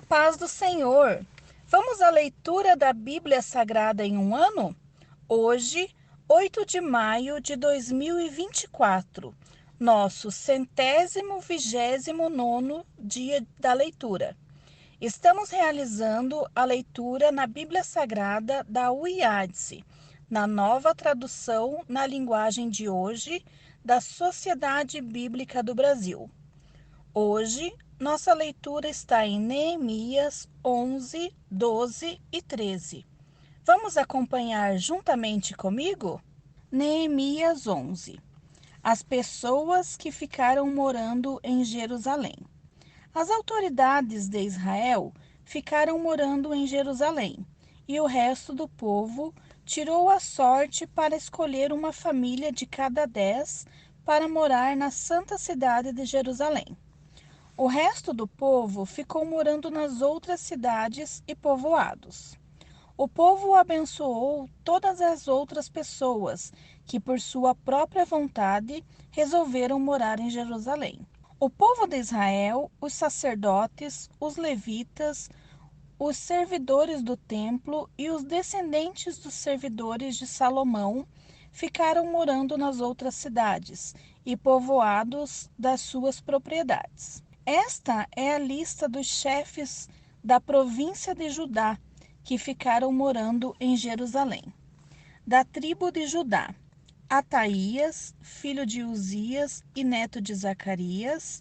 Paz do Senhor. Vamos à leitura da Bíblia Sagrada em um ano? Hoje, 8 de maio de 2024, nosso 129º dia da leitura. Estamos realizando a leitura na Bíblia Sagrada da UIADSE, na nova tradução na linguagem de hoje da Sociedade Bíblica do Brasil. Hoje, nossa leitura está em Neemias 11, 12 e 13. Vamos acompanhar juntamente comigo? Neemias 11. As pessoas que ficaram morando em Jerusalém. As autoridades de Israel ficaram morando em Jerusalém, e o resto do povo tirou a sorte para escolher uma família de cada 10 para morar na santa cidade de Jerusalém. O resto do povo ficou morando nas outras cidades e povoados. O povo abençoou todas as outras pessoas que, por sua própria vontade, resolveram morar em Jerusalém. O povo de Israel, os sacerdotes, os levitas, os servidores do templo e os descendentes dos servidores de Salomão ficaram morando nas outras cidades e povoados das suas propriedades. Esta é a lista dos chefes da província de Judá que ficaram morando em Jerusalém. Da tribo de Judá, Ataías, filho de Uzias e neto de Zacarias.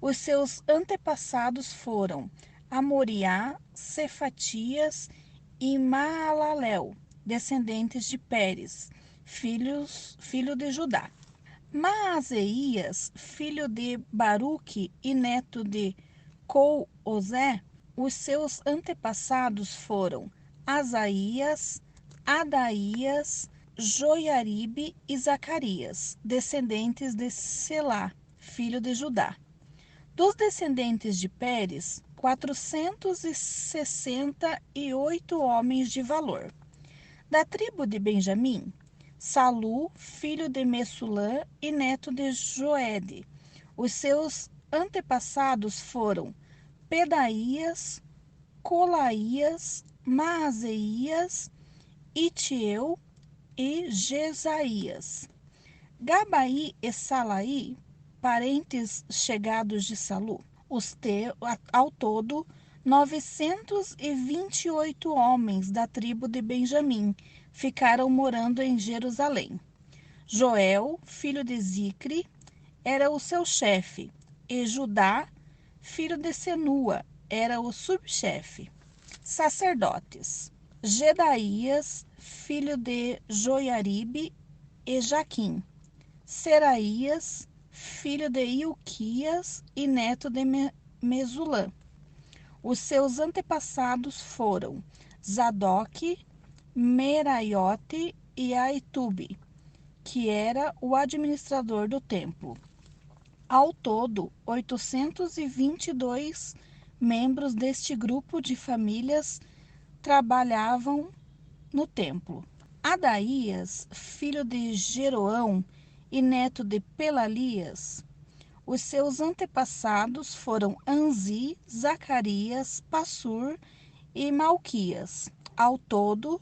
Os seus antepassados foram Amoriá, Cefatias e Maalalel, descendentes de Pérez, filho de Judá. Maazéias, filho de Baruque e neto de Col-Ozé. Os seus antepassados foram Asaías, Adaías, Joiaribe e Zacarias, descendentes de Selá, filho de Judá. Dos descendentes de Pérez, 468 homens de valor. Da tribo de Benjamim, Salu, filho de Messulã e neto de Joede. Os seus antepassados foram Pedaías, Colaías, Maazéias, Itiel e Jesaías. Gabaí e Salaí, parentes chegados de Salu. Ao todo, 928 homens da tribo de Benjamim ficaram morando em Jerusalém. Joel, filho de Zicre, era o seu chefe, e Judá, filho de Senua, era o subchefe. Sacerdotes: Gedaías, filho de Joiaribe e Jaquim. Seraías, filho de Ilquias e neto de Mesulã. Os seus antepassados foram Zadoque, Meraiote e Aitube, que era o administrador do templo. Ao todo, 822 membros deste grupo de famílias trabalhavam no templo. Adaías, filho de Jeroão e neto de Pelalias. Os seus antepassados foram Anzi, Zacarias, Passur e Malquias. Ao todo,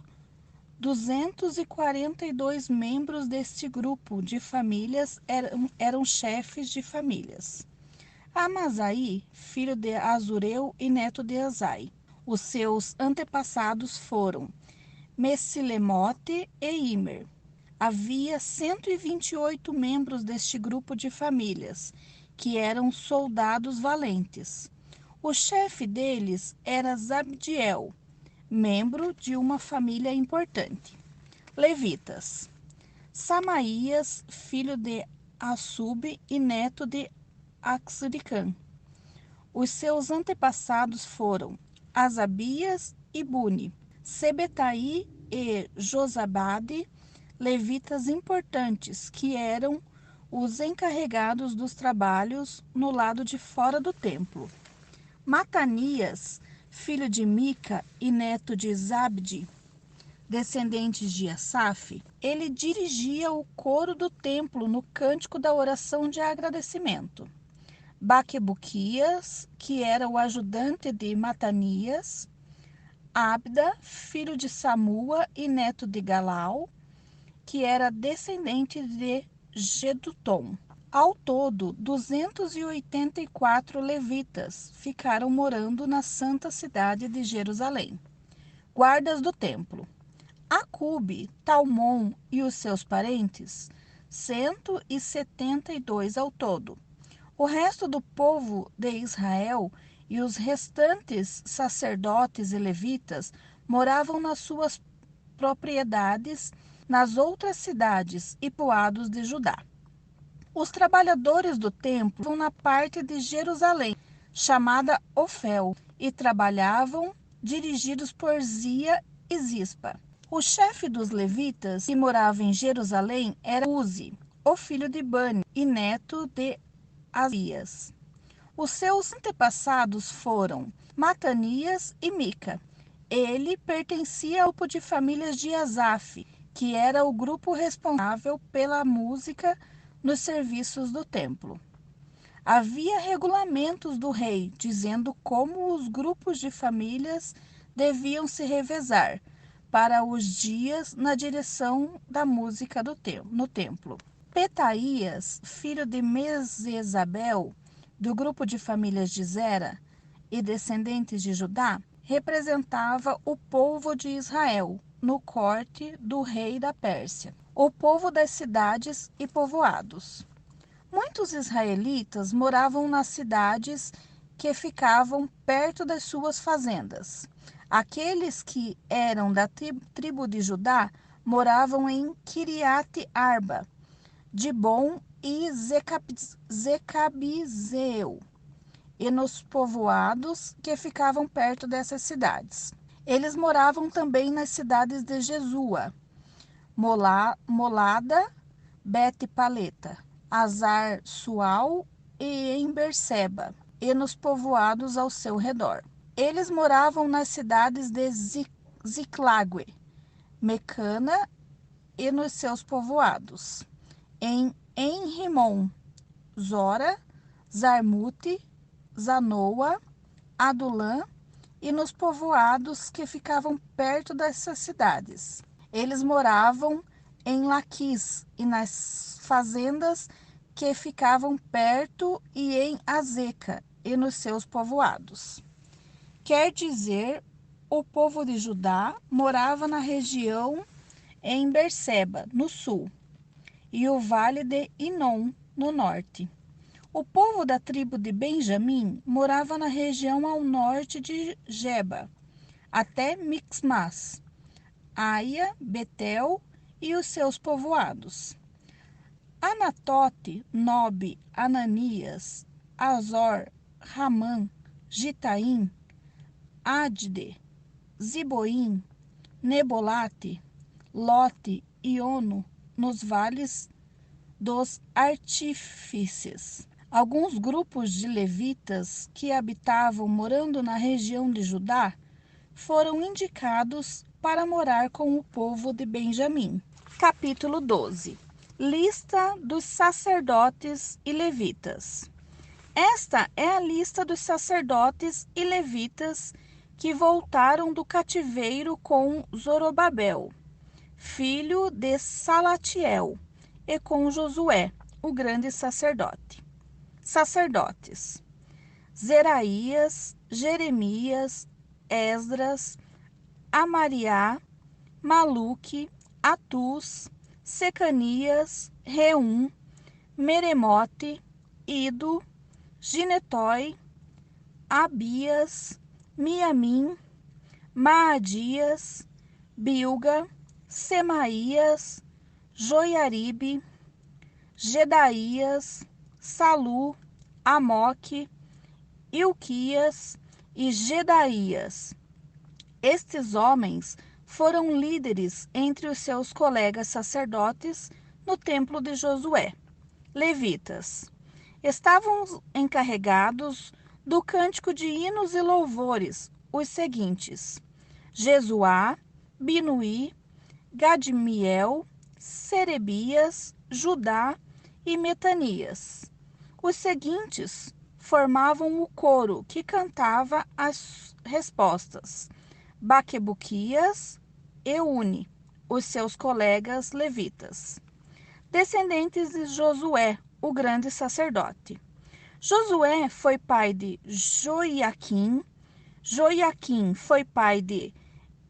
242 membros deste grupo de famílias eram chefes de famílias. Amasaí, filho de Azureu e neto de Azai. Os seus antepassados foram Messilemote e Imer. Havia 128 membros deste grupo de famílias, que eram soldados valentes. O chefe deles era Zabdiel, membro de uma família importante. Levitas: Samaías, filho de Assub e neto de Axricã. Os seus antepassados foram Asabias e Buni. Sebetaí e Josabade, levitas importantes, que eram os encarregados dos trabalhos no lado de fora do templo. Matanias, filho de Mica e neto de Zabdi, descendentes de Asaf, ele dirigia o coro do templo no cântico da oração de agradecimento. Baquebuquias, que era o ajudante de Matanias, Abda, filho de Samua e neto de Galau, que era descendente de Gedutom. Ao todo, 284 levitas ficaram morando na santa cidade de Jerusalém. Guardas do templo: Acube, Talmon e os seus parentes, 172 ao todo. O resto do povo de Israel e os restantes sacerdotes e levitas moravam nas suas propriedades nas outras cidades e poados de Judá. Os trabalhadores do templo iam na parte de Jerusalém, chamada Ofel, e trabalhavam dirigidos por Zia e Zispa. O chefe dos levitas que morava em Jerusalém era Uzi, o filho de Bani e neto de Azias. Os seus antepassados foram Matanias e Mica. Ele pertencia ao grupo de famílias de Asaf, que era o grupo responsável pela música nos serviços do templo. Havia regulamentos do rei dizendo como os grupos de famílias deviam se revezar para os dias na direção da música no templo. Petaías, filho de Mesezabel, do grupo de famílias de Zera e descendentes de Judá, representava o povo de Israel no corte do rei da Pérsia, o povo das cidades e povoados. Muitos israelitas moravam nas cidades que ficavam perto das suas fazendas. Aqueles que eram da tribo de Judá moravam em Kiriat Arba, Dibon e Zecabizeu, e nos povoados que ficavam perto dessas cidades. Eles moravam também nas cidades de Jesua, Molada, Bet-Paleta, Azar Sual e em Berseba, e nos povoados ao seu redor. Eles moravam nas cidades de Ziclague, Mecana e nos seus povoados, em Enrimon, Zora, Zarmute, Zanoa, Adulã e nos povoados que ficavam perto dessas cidades. Eles moravam em Laquis e nas fazendas que ficavam perto e em Azeca e nos seus povoados. Quer dizer, o povo de Judá morava na região em Berseba, no sul, e o vale de Inom, no norte. O povo da tribo de Benjamim morava na região ao norte de Geba, até Mixmas, Aia, Betel e os seus povoados. Anatote, Nobe, Ananias, Azor, Ramã, Gitaim, Adde, Ziboim, Nebolate, Lote e Ono, nos vales dos artífices. Alguns grupos de levitas que habitavam morando na região de Judá foram indicados para morar com o povo de Benjamim. Capítulo 12. Lista dos sacerdotes e levitas. Esta é a lista dos sacerdotes e levitas que voltaram do cativeiro com Zorobabel, filho de Salatiel, e com Josué, o grande sacerdote. Sacerdotes: Zeraías, Jeremias, Esdras, Amariá, Maluque, Atus, Secanias, Reum, Meremote, Ido, Ginetói, Abias, Miamim, Maadias, Bilga, Semaías, Joiaribe, Gedaías, Salu, Amoque, Ilquias e Gedaías. Estes homens foram líderes entre os seus colegas sacerdotes no templo de Josué. Levitas estavam encarregados do cântico de hinos e louvores, os seguintes: Jesuá, Binuí, Gadmiel, Serebias, Judá e Metanias. Os seguintes formavam o coro que cantava as respostas. Baquebuquias e Uni, os seus colegas levitas, descendentes de Josué, o grande sacerdote. Josué foi pai de Joiaquim, Joiaquim foi pai de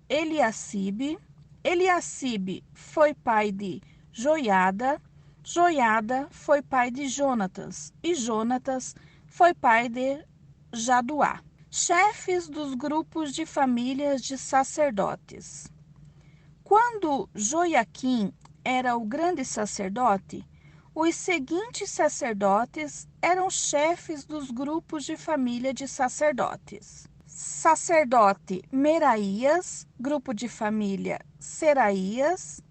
Eliacibe, Eliacibe foi pai de Joiada, Joiada foi pai de Jonatas, e Jonatas foi pai de Jaduá. Chefes dos grupos de famílias de sacerdotes. Quando Joiaquim era o grande sacerdote, os seguintes sacerdotes eram chefes dos grupos de família de sacerdotes. Sacerdote Meraías, grupo de família Seraías.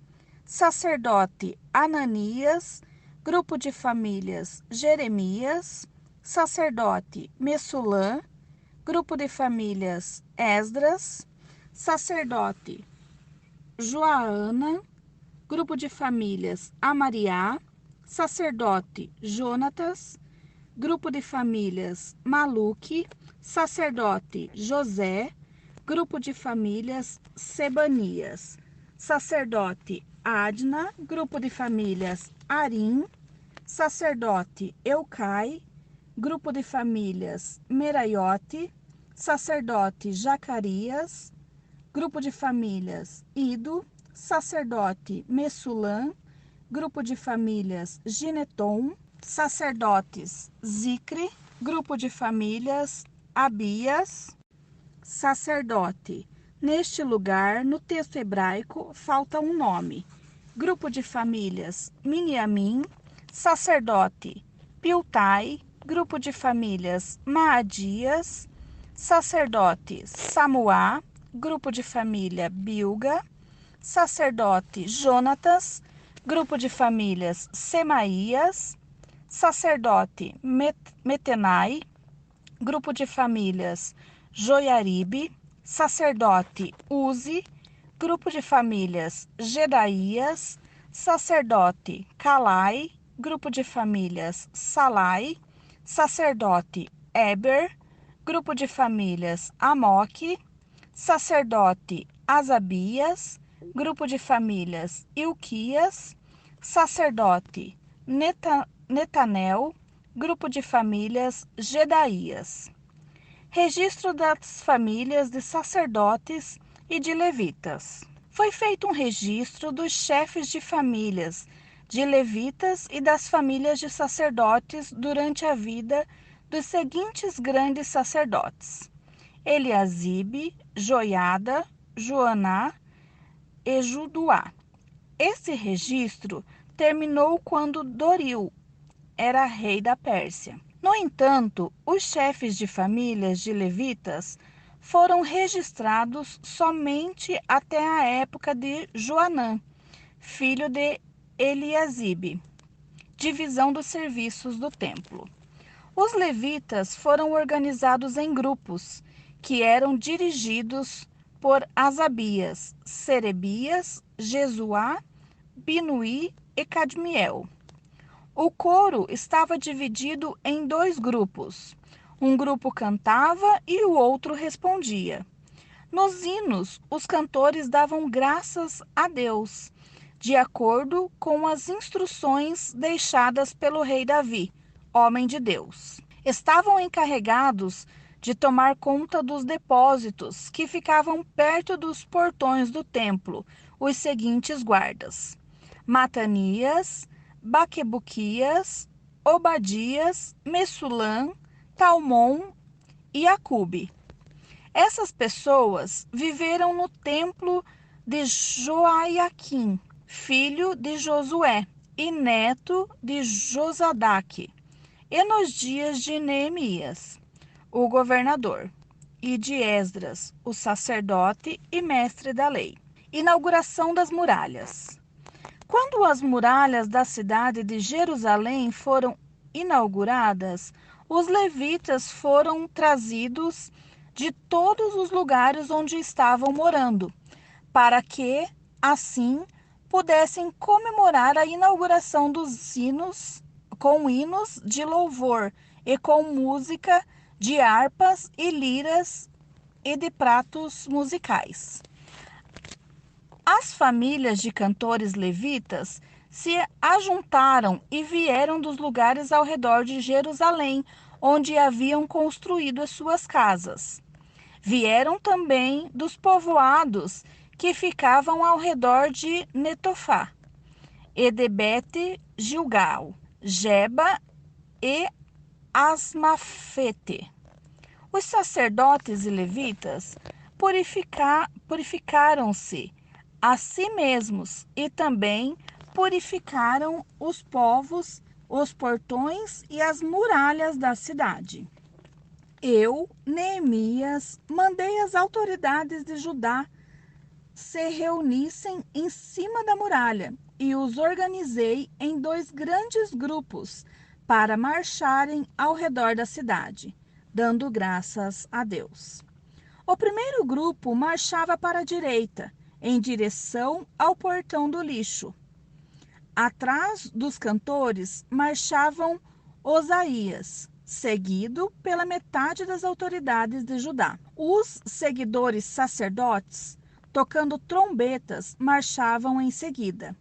Sacerdote Ananias, grupo de famílias Jeremias. Sacerdote Messulã, grupo de famílias Esdras. Sacerdote Joana, grupo de famílias Amariá. Sacerdote Jonatas, grupo de famílias Maluque. Sacerdote José, grupo de famílias Sebanias. Sacerdote Adna, grupo de famílias Arim. Sacerdote Eucai, grupo de famílias Meraiote. Sacerdote Zacarias, grupo de famílias Ido. Sacerdote Messulã, grupo de famílias Gineton. Sacerdotes Zicre, grupo de famílias Abias. Sacerdote. Neste lugar, no texto hebraico, falta um nome. Grupo de famílias Miniamim. Sacerdote Piltai, grupo de famílias Maadias. Sacerdote Samuá, grupo de família Bilga. Sacerdote Jonatas, grupo de famílias Semaías. Sacerdote Metenai, grupo de famílias Joiaribe. Sacerdote Uzi, grupo de famílias Gedaías. Sacerdote Calai, grupo de famílias Salai. Sacerdote Eber, grupo de famílias Amoque. Sacerdote Asabias, grupo de famílias Ilquias. Sacerdote Netanel, grupo de famílias Gedaías. Registro das famílias de sacerdotes e de levitas. Foi feito um registro dos chefes de famílias, de levitas e das famílias de sacerdotes durante a vida dos seguintes grandes sacerdotes: Eliasibe, Joiada, Joaná e Juduá. Esse registro terminou quando Doril era rei da Pérsia. No entanto, os chefes de famílias de levitas foram registrados somente até a época de Joanã, filho de Eliasibe, divisão dos serviços do templo. Os levitas foram organizados em grupos, que eram dirigidos por Asabias, Serebias, Jesuá, Binuí e Cadmiel. O coro estava dividido em dois grupos. Um grupo cantava e o outro respondia. Nos hinos, os cantores davam graças a Deus, de acordo com as instruções deixadas pelo rei Davi, homem de Deus. Estavam encarregados de tomar conta dos depósitos que ficavam perto dos portões do templo, os seguintes guardas: Matanias, Baquebuquias, Obadias, Messulã, Talmon e Acube. Essas pessoas viveram no templo de Joiaquim, filho de Josué e neto de Josadaque, e nos dias de Neemias, o governador, e de Esdras, o sacerdote e mestre da lei. Inauguração das muralhas. Quando as muralhas da cidade de Jerusalém foram inauguradas, os levitas foram trazidos de todos os lugares onde estavam morando, para que, assim, pudessem comemorar a inauguração dos hinos com hinos de louvor e com música de harpas e liras e de pratos musicais. As famílias de cantores levitas se ajuntaram e vieram dos lugares ao redor de Jerusalém, onde haviam construído as suas casas. Vieram também dos povoados que ficavam ao redor de Netofá, e de Bet-Gilgal, Geba e Asmafete. Os sacerdotes e levitas purificaram-se a si mesmos e também purificaram os povos, os portões e as muralhas da cidade. Eu, Neemias, mandei as autoridades de Judá se reunissem em cima da muralha e os organizei em 2 grandes grupos para marcharem ao redor da cidade, dando graças a Deus. O primeiro grupo marchava para a direita, em direção ao portão do lixo. Atrás dos cantores marchavam Osaías, seguido pela metade das autoridades de Judá. Os seguidores sacerdotes, tocando trombetas, marchavam em seguida.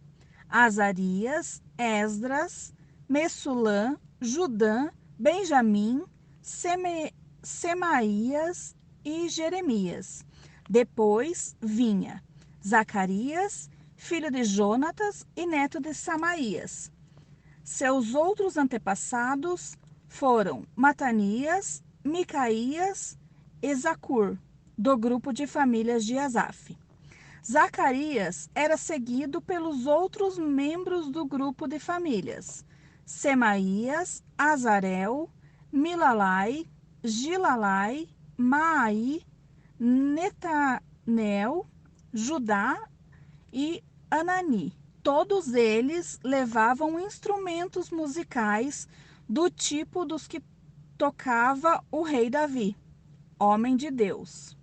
Azarias, Esdras, Messulã, Judã, Benjamim, Semaías e Jeremias. Depois vinha Zacarias, filho de Jonatas e neto de Samaías. Seus outros antepassados foram Matanias, Micaías e Zacur, do grupo de famílias de Asaf. Zacarias era seguido pelos outros membros do grupo de famílias: Semaías, Azarel, Milalai, Gilalai, Maai, Netanel, Judá e Anani. Todos eles levavam instrumentos musicais do tipo dos que tocava o rei Davi, homem de Deus.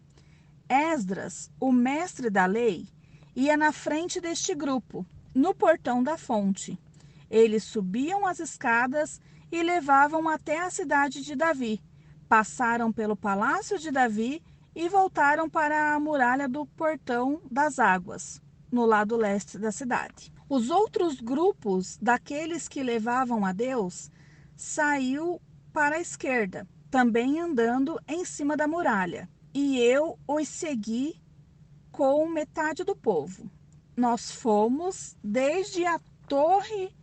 Esdras, o mestre da lei, ia na frente deste grupo, no portão da fonte. Eles subiam as escadas e levavam até a cidade de Davi, passaram pelo palácio de Davi e voltaram para a muralha do portão das águas, no lado leste da cidade. Os outros grupos daqueles que levavam a Deus saiu para a esquerda, também andando em cima da muralha, e eu os segui com metade do povo. Nós fomos desde a Torre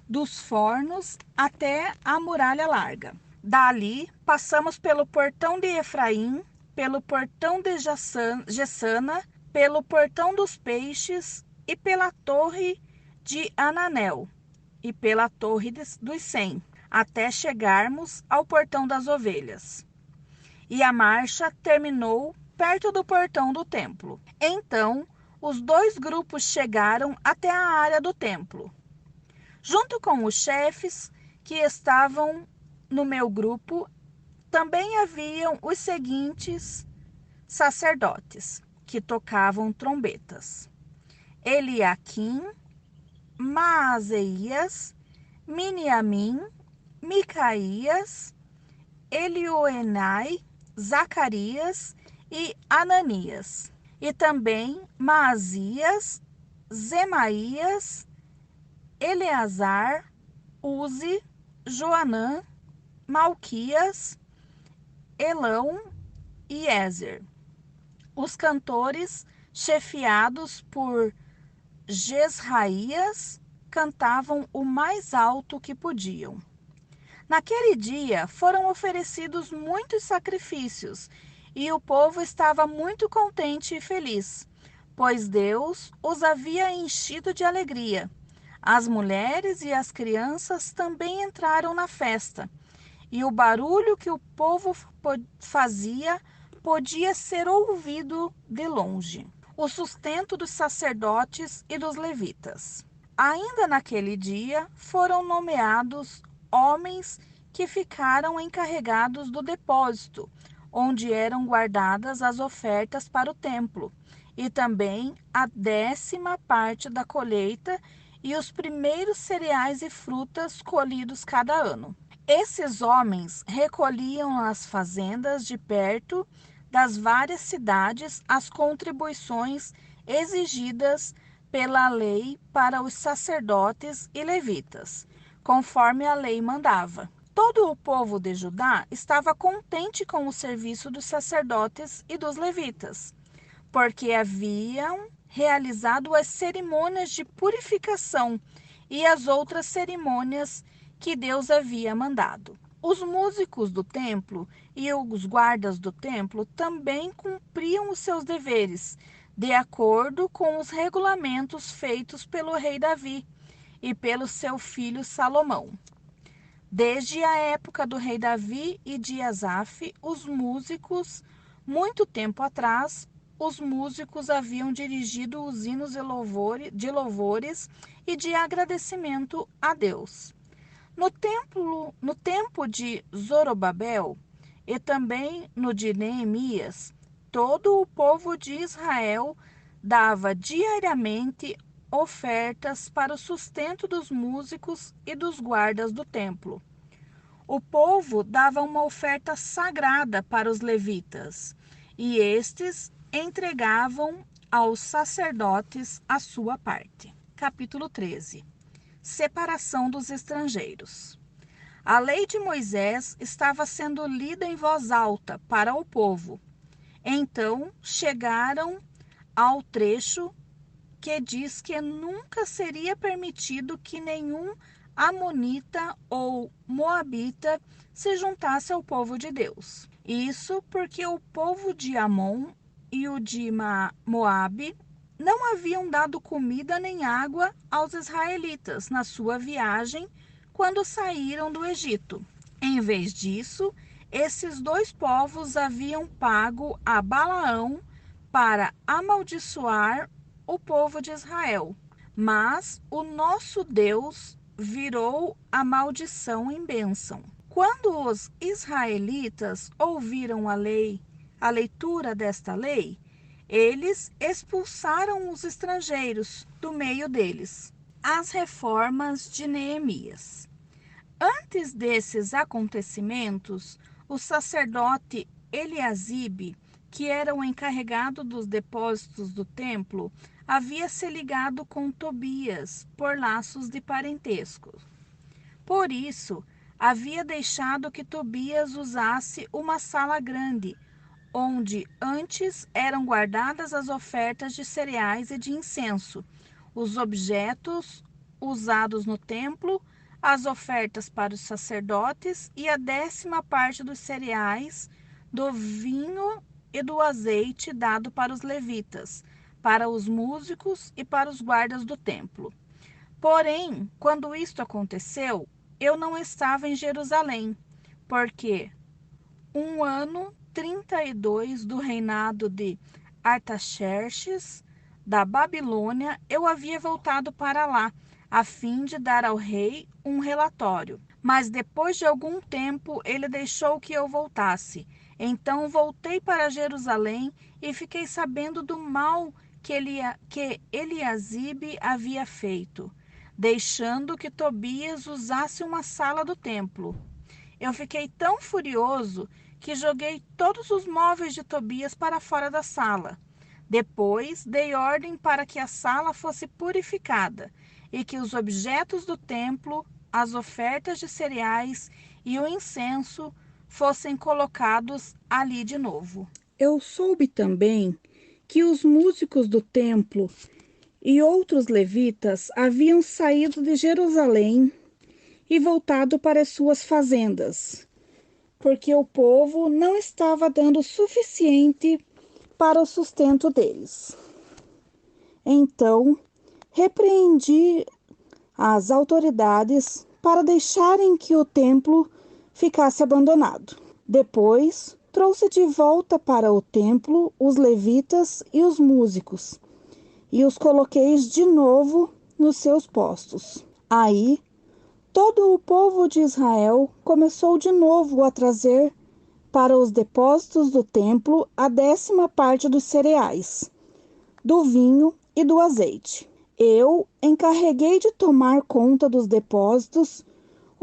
dos Fornos até a Muralha Larga. Dali, passamos pelo portão de Efraim, pelo portão de Gessana, pelo portão dos Peixes e pela torre de Ananel e pela torre dos 100, até chegarmos ao portão das Ovelhas. E a marcha terminou perto do portão do templo. Então, os 2 grupos chegaram até a área do templo. Junto com os chefes que estavam no meu grupo, também haviam os seguintes sacerdotes, que tocavam trombetas: Eliaquim, Maazeias, Miniamim, Micaías, Elioenai, Zacarias e Ananias. E também Maazias, Zemaías, Eleazar, Uzi, Joanã, Malquias, Elão e Ézer. Os cantores, chefiados por Jesraías, cantavam o mais alto que podiam. Naquele dia foram oferecidos muitos sacrifícios e o povo estava muito contente e feliz, pois Deus os havia enchido de alegria. As mulheres e as crianças também entraram na festa, e o barulho que o povo fazia podia ser ouvido de longe. O sustento dos sacerdotes e dos levitas. Ainda naquele dia foram nomeados homens que ficaram encarregados do depósito, onde eram guardadas as ofertas para o templo, e também a 10ª parte da colheita e os primeiros cereais e frutas colhidos cada ano. Esses homens recolhiam nas fazendas de perto das várias cidades as contribuições exigidas pela lei para os sacerdotes e levitas, conforme a lei mandava. Todo o povo de Judá estava contente com o serviço dos sacerdotes e dos levitas, porque haviam realizado as cerimônias de purificação e as outras cerimônias que Deus havia mandado. Os músicos do templo e os guardas do templo também cumpriam os seus deveres, de acordo com os regulamentos feitos pelo rei Davi e pelo seu filho Salomão. Desde a época do rei Davi e de Asaf, os músicos, muito tempo atrás, os músicos haviam dirigido os hinos de louvores e de agradecimento a Deus. No tempo de Zorobabel e também no de Neemias, todo o povo de Israel dava diariamente ofertas para o sustento dos músicos e dos guardas do templo. O povo dava uma oferta sagrada para os levitas, e estes entregavam aos sacerdotes a sua parte. Capítulo 13. Separação dos estrangeiros. A lei de Moisés estava sendo lida em voz alta para o povo. Então chegaram ao trecho que diz que nunca seria permitido que nenhum amonita ou moabita se juntasse ao povo de Deus. Isso porque o povo de Amon e o de Moabe não haviam dado comida nem água aos israelitas na sua viagem quando saíram do Egito. Em vez disso, esses dois povos haviam pago a Balaão para amaldiçoar o povo de Israel. Mas o nosso Deus virou a maldição em bênção. Quando os israelitas ouviram a leitura desta lei, eles expulsaram os estrangeiros do meio deles. As reformas de Neemias. Antes desses acontecimentos, o sacerdote Eliasibe, que era o encarregado dos depósitos do templo, havia se ligado com Tobias por laços de parentesco. Por isso, havia deixado que Tobias usasse uma sala grande, onde antes eram guardadas as ofertas de cereais e de incenso, os objetos usados no templo, as ofertas para os sacerdotes e a 10ª parte dos cereais, do vinho e do azeite dado para os levitas, para os músicos e para os guardas do templo. Porém, quando isto aconteceu, eu não estava em Jerusalém, porque 32 do reinado de Artaxerxes da Babilônia, eu havia voltado para lá, a fim de dar ao rei um relatório. Mas depois de algum tempo, ele deixou que eu voltasse. Então voltei para Jerusalém e fiquei sabendo do mal que Eliasibe havia feito, deixando que Tobias usasse uma sala do templo. Eu fiquei tão furioso que joguei todos os móveis de Tobias para fora da sala. Depois dei ordem para que a sala fosse purificada e que os objetos do templo, as ofertas de cereais e o incenso fossem colocados ali de novo. Eu soube também que os músicos do templo e outros levitas haviam saído de Jerusalém e voltado para as suas fazendas, porque o povo não estava dando o suficiente para o sustento deles. Então, repreendi as autoridades para deixarem que o templo ficasse abandonado. Depois, trouxe de volta para o templo os levitas e os músicos, e os coloquei de novo nos seus postos. Aí, todo o povo de Israel começou de novo a trazer para os depósitos do templo a 10ª parte dos cereais, do vinho e do azeite. Eu encarreguei de tomar conta dos depósitos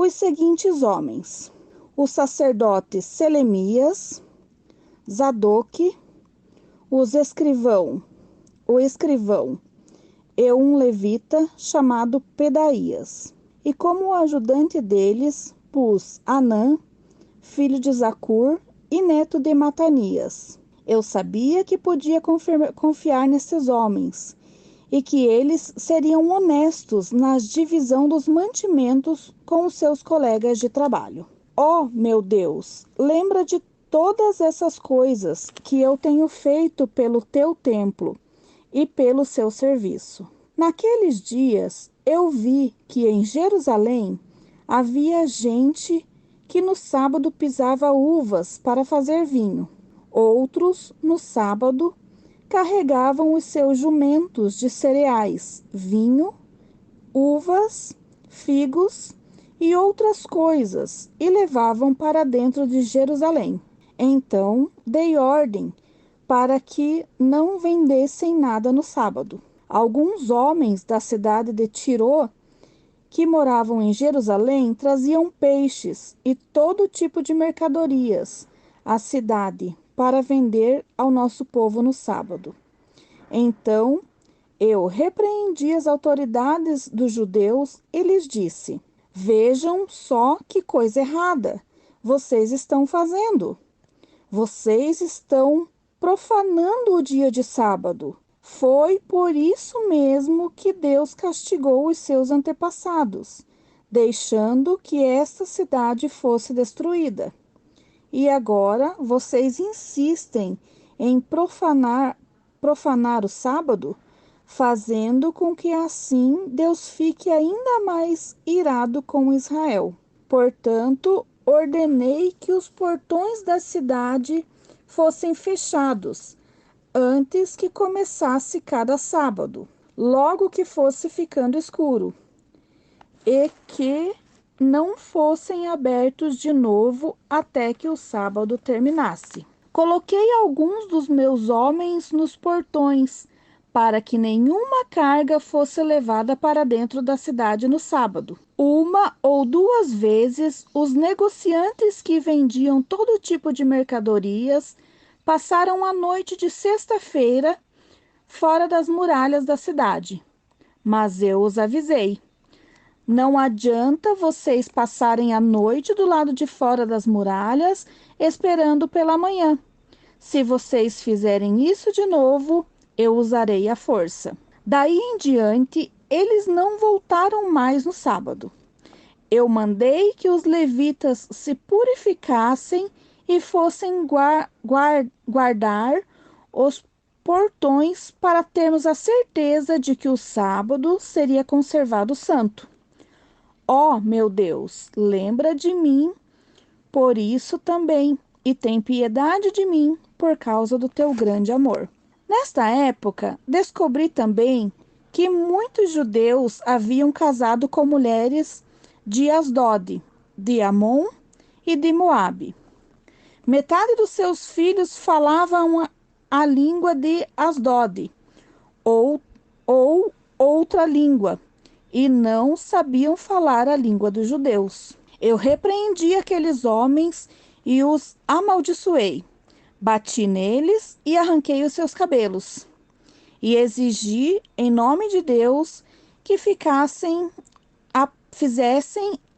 os seguintes homens: o sacerdote Selemias, Zadoque, o escrivão e um levita chamado Pedaías. E como ajudante deles pus Anã, filho de Zacur e neto de Matanias. Eu sabia que podia confiar nesses homens e que eles seriam honestos na divisão dos mantimentos com os seus colegas de trabalho. Ó, meu Deus, lembra de todas essas coisas que eu tenho feito pelo teu templo e pelo seu serviço. Naqueles dias eu vi que em Jerusalém havia gente que no sábado pisava uvas para fazer vinho. Outros, no sábado, carregavam os seus jumentos de cereais, vinho, uvas, figos e outras coisas e levavam para dentro de Jerusalém. Então dei ordem para que não vendessem nada no sábado. Alguns homens da cidade de Tirô, que moravam em Jerusalém, traziam peixes e todo tipo de mercadorias à cidade para vender ao nosso povo no sábado. Então eu repreendi as autoridades dos judeus e lhes disse: vejam só que coisa errada vocês estão fazendo. Vocês estão profanando o dia de sábado. Foi por isso mesmo que Deus castigou os seus antepassados, deixando que esta cidade fosse destruída. E agora vocês insistem em profanar o sábado, fazendo com que assim Deus fique ainda mais irado com Israel. Portanto, ordenei que os portões da cidade fossem fechados antes que começasse cada sábado, logo que fosse ficando escuro, e que não fossem abertos de novo até que o sábado terminasse. Coloquei alguns dos meus homens nos portões, para que nenhuma carga fosse levada para dentro da cidade no sábado. Uma ou duas vezes, os negociantes que vendiam todo tipo de mercadorias passaram a noite de sexta-feira fora das muralhas da cidade. Mas eu os avisei: não adianta vocês passarem a noite do lado de fora das muralhas, esperando pela manhã. Se vocês fizerem isso de novo, eu usarei a força. Daí em diante, eles não voltaram mais no sábado. Eu mandei que os levitas se purificassem e fossem guardar os portões para termos a certeza de que o sábado seria conservado santo. Ó, meu Deus, lembra de mim por isso também, e tem piedade de mim por causa do teu grande amor. Nesta época, descobri também que muitos judeus haviam casado com mulheres de Asdod, de Amon e de Moabe. Metade dos seus filhos falavam a língua de Asdod, ou outra língua, e não sabiam falar a língua dos judeus. Eu repreendi aqueles homens e os amaldiçoei. Bati neles e arranquei os seus cabelos. E exigi, em nome de Deus, que fizessem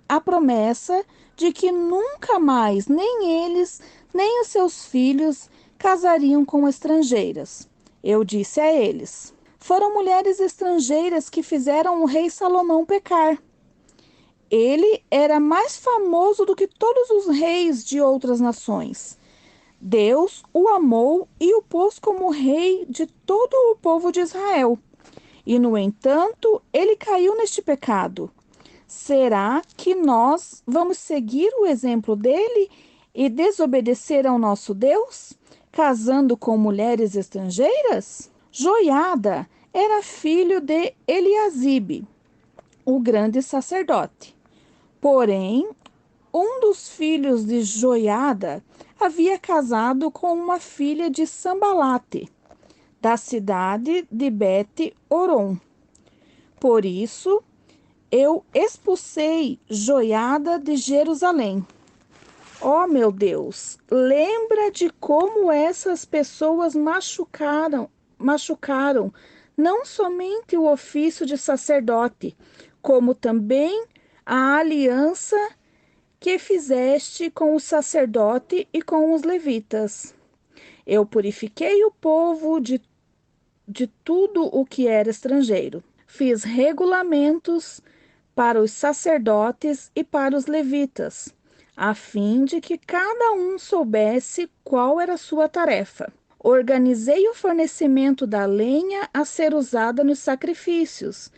a promessa de que nunca mais, nem eles, nem os seus filhos, casariam com estrangeiras. Eu disse a eles: foram mulheres estrangeiras que fizeram o rei Salomão pecar. Ele era mais famoso do que todos os reis de outras nações. Deus o amou e o pôs como rei de todo o povo de Israel. E, no entanto, ele caiu neste pecado. Será que nós vamos seguir o exemplo dele e desobedecer ao nosso Deus, casando com mulheres estrangeiras? Joiada era filho de Eliasibe, o grande sacerdote. Porém, um dos filhos de Joiada havia casado com uma filha de Sambalate, da cidade de Bet-Oron. Por isso, Eu expulsei Joiada de Jerusalém. Ó meu Deus, lembra de como essas pessoas machucaram não somente o ofício de sacerdote, como também a aliança que fizeste com o sacerdote e com os levitas. Eu purifiquei o povo de tudo o que era estrangeiro. Fiz regulamentos para os sacerdotes e para os levitas, a fim de que cada um soubesse qual era a sua tarefa. Organizei o fornecimento da lenha a ser usada nos sacrifícios,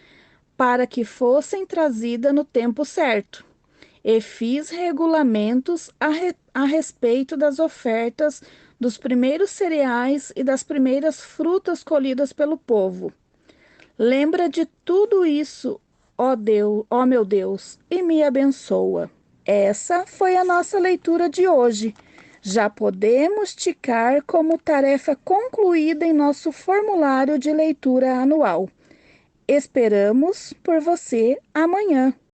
para que fossem trazida no tempo certo. E fiz regulamentos a respeito das ofertas dos primeiros cereais e das primeiras frutas colhidas pelo povo. Lembra de tudo isso, ó Deus, ó meu Deus, e me abençoa. Essa foi a nossa leitura de hoje. Já podemos ticar como tarefa concluída em nosso formulário de leitura anual. Esperamos por você amanhã.